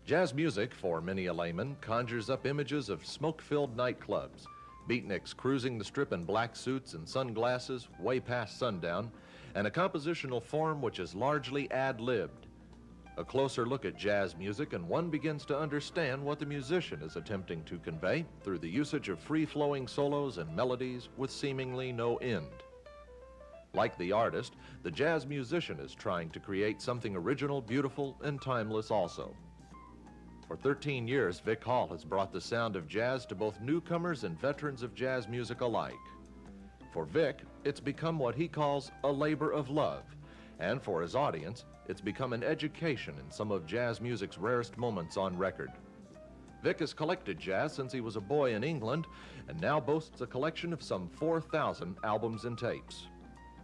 Jazz music, for many a layman, conjures up images of smoke-filled nightclubs, beatniks cruising the strip in black suits and sunglasses way past sundown, and a compositional form which is largely ad-libbed. A closer look at jazz music, and one begins to understand what the musician is attempting to convey through the usage of free-flowing solos and melodies with seemingly no end. Like the artist, the jazz musician is trying to create something original, beautiful, and timeless also. For 13 years, Vic Hall has brought the sound of jazz to both newcomers and veterans of jazz music alike. For Vic, it's become what he calls a labor of love, and for his audience, it's become an education in some of jazz music's rarest moments on record. Vic has collected jazz since he was a boy in England, and now boasts a collection of some 4,000 albums and tapes.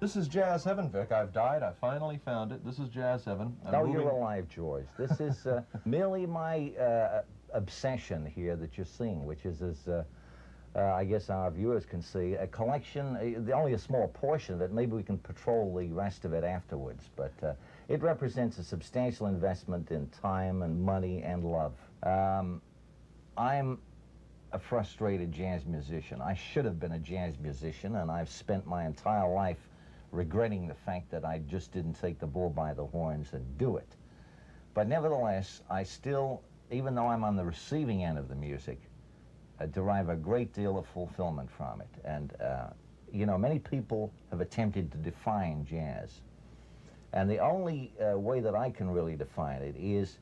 This is Jazz Heaven, Vic. I've died. I finally found it. This is Jazz Heaven. You're alive, George. This is merely my obsession here that you're seeing, which is, as I guess our viewers can see, a collection, only a small portion of it. Maybe we can patrol the rest of it afterwards, but it represents a substantial investment in time and money and love. I'm a frustrated jazz musician. I should have been a jazz musician, and I've spent my entire life regretting the fact that I just didn't take the bull by the horns and do it. But nevertheless, I still, even though I'm on the receiving end of the music, derive a great deal of fulfillment from it. And, you know, many people have attempted to define jazz. And the only way that I can really define it is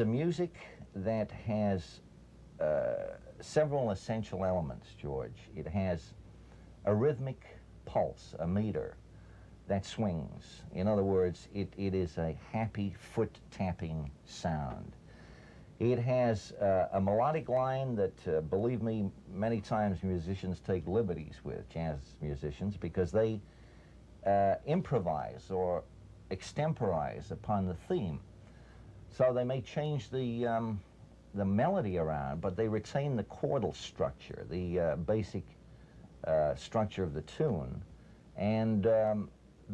a music that has several essential elements, George. It has a rhythmic pulse, a meter that swings. In other words, it is a happy foot-tapping sound. It has a melodic line that, believe me, many times musicians take liberties with, jazz musicians, because they improvise or extemporize upon the theme. So they may change the melody around, but they retain the chordal structure, the basic structure of the tune, and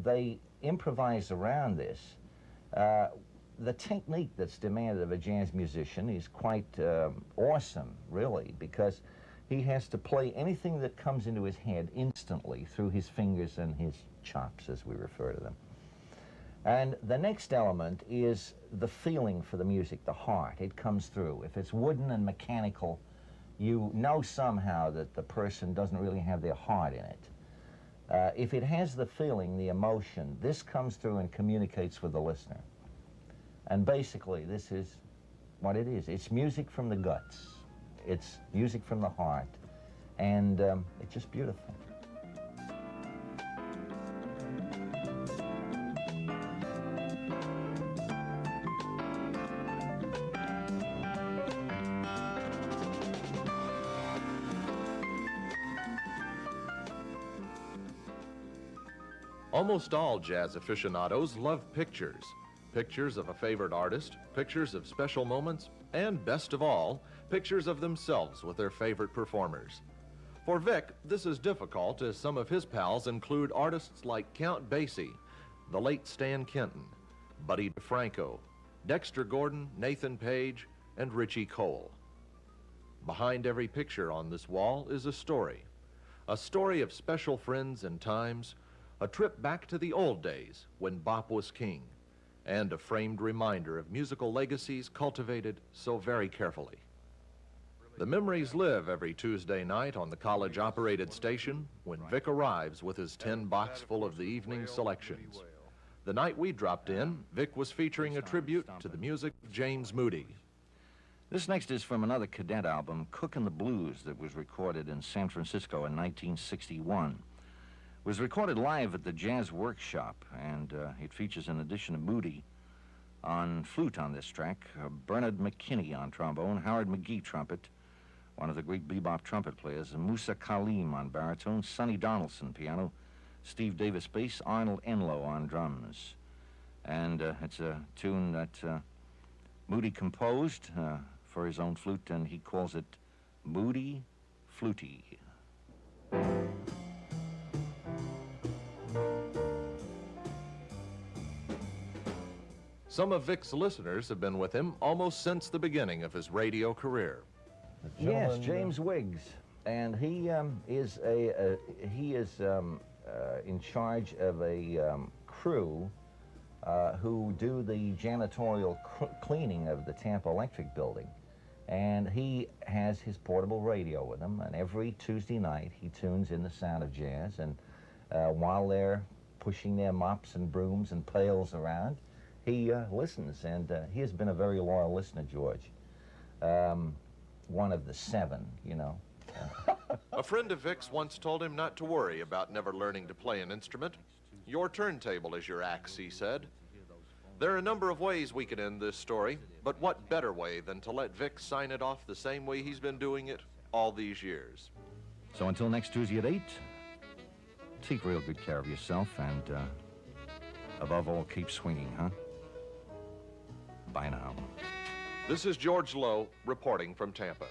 they improvise around this. The technique that's demanded of a jazz musician is quite awesome, really, because he has to play anything that comes into his head instantly through his fingers and his chops, as we refer to them. And the next element is the feeling for the music, the heart. It comes through. If it's wooden and mechanical, you know somehow that the person doesn't really have their heart in it. If it has the feeling, the emotion, this comes through and communicates with the listener. And basically, this is what it is. It's music from the guts. It's music from the heart. And it's just beautiful. Almost all jazz aficionados love pictures. Pictures of a favorite artist, pictures of special moments, and best of all, pictures of themselves with their favorite performers. For Vic, this is difficult, as some of his pals include artists like Count Basie, the late Stan Kenton, Buddy DeFranco, Dexter Gordon, Nathan Page, and Richie Cole. Behind every picture on this wall is a story of special friends and times, a trip back to the old days when bop was king, and a framed reminder of musical legacies cultivated so very carefully. The memories live every Tuesday night on the college-operated station when Vic arrives with his 10 box full of the evening's selections. The night we dropped in, Vic was featuring a tribute to the music of James Moody. This next is from another cadet album, Cookin' the Blues, that was recorded in San Francisco in 1961. It was recorded live at the Jazz Workshop, and it features, in addition to Moody on flute on this track, Bernard McKinney on trombone, Howard McGee trumpet, one of the great bebop trumpet players, Musa Kaleem on baritone, Sonny Donaldson piano, Steve Davis bass, Arnold Enlow on drums. And it's a tune that Moody composed for his own flute, and he calls it Moody Flutie. Some of Vic's listeners have been with him almost since the beginning of his radio career. Yes, James Wiggs, and he is in charge of a crew who do the janitorial cleaning of the Tampa Electric building. And he has his portable radio with him, and every Tuesday night he tunes in the sound of jazz, and while they're pushing their mops and brooms and pails around, he listens, and he has been a very loyal listener, George. One of the 7, you know. A friend of Vic's once told him not to worry about never learning to play an instrument. Your turntable is your axe, he said. There are a number of ways we could end this story, but what better way than to let Vic sign it off the same way he's been doing it all these years. So until next Tuesday at 8, take real good care of yourself, and above all, keep swinging, huh? Bye now. This is George Lowe reporting from Tampa.